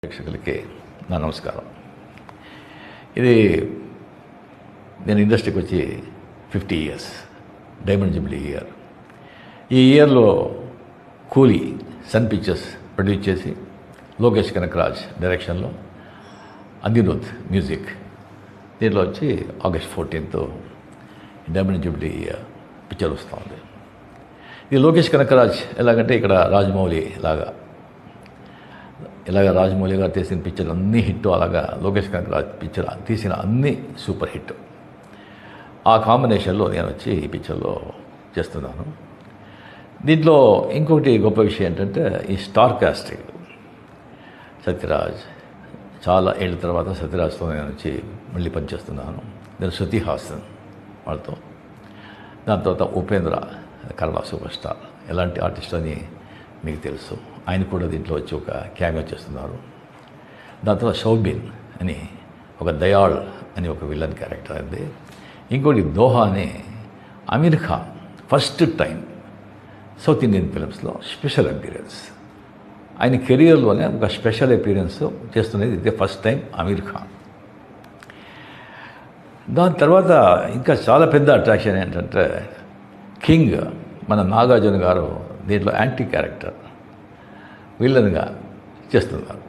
ప్రేక్షకులకి నా నమస్కారం. ఇది నేను ఇండస్ట్రీకి వచ్చి 50 years, డైమండ్ జూబ్లీ ఇయర్. ఈ ఇయర్లో కూలీ సన్ పిక్చర్స్ ప్రొడ్యూస్ చేసి లోకేష్ కనకరాజ్ డైరెక్షన్లో అనిరుద్ మ్యూజిక్ దీంట్లో వచ్చి August 14th diamond Jubilee picture వస్తుంది. ఇది లోకేష్ కనకరాజ్ ఎలాగంటే ఇక్కడ రాజమౌళి లాగా రాజమౌళి గారు తీసిన పిక్చర్ అన్నీ హిట్, అలాగా లోకేష్ కనకరాజ్ పిక్చర్ తీసిన అన్నీ సూపర్ హిట్. ఆ కాంబినేషన్లో నేను వచ్చి ఈ పిక్చర్లో చేస్తున్నాను. దీంట్లో ఇంకొకటి గొప్ప విషయం ఏంటంటే ఈ స్టార్ కాస్టింగ్. సత్యరాజ్ చాలా ఏళ్ళ తర్వాత సత్యరాజ్తో నేను వచ్చి మళ్ళీ పనిచేస్తున్నాను. నేను శృతి హాసన్ వాళ్ళతో, దాని తర్వాత ఉపేంద్ర కన్నడ సూపర్ స్టార్, ఎలాంటి ఆర్టిస్ట్ అని మీకు తెలుసు, ఆయన కూడా దీంట్లో వచ్చి ఒక క్యామియో చేస్తున్నారు. దాని తర్వాత షౌబిన్ అని ఒక దయాళ్ అని ఒక విలన్ క్యారెక్టర్ అయింది. ఇంకోటి దోహా అని Aamir Khan first time south Indian ఫిలిమ్స్లో స్పెషల్ అపీరెన్స్, ఆయన కెరియర్లోనే ఒక స్పెషల్ అపీరెన్స్ చేస్తున్నది ఇదే ఫస్ట్ టైం అమీర్ ఖాన్. దాని తర్వాత ఇంకా చాలా పెద్ద అట్రాక్షన్ ఏంటంటే కింగ్ మన నాగార్జున గారు దీంట్లో యాంటీ క్యారెక్టర్ విలన్గా చేస్తున్నారు.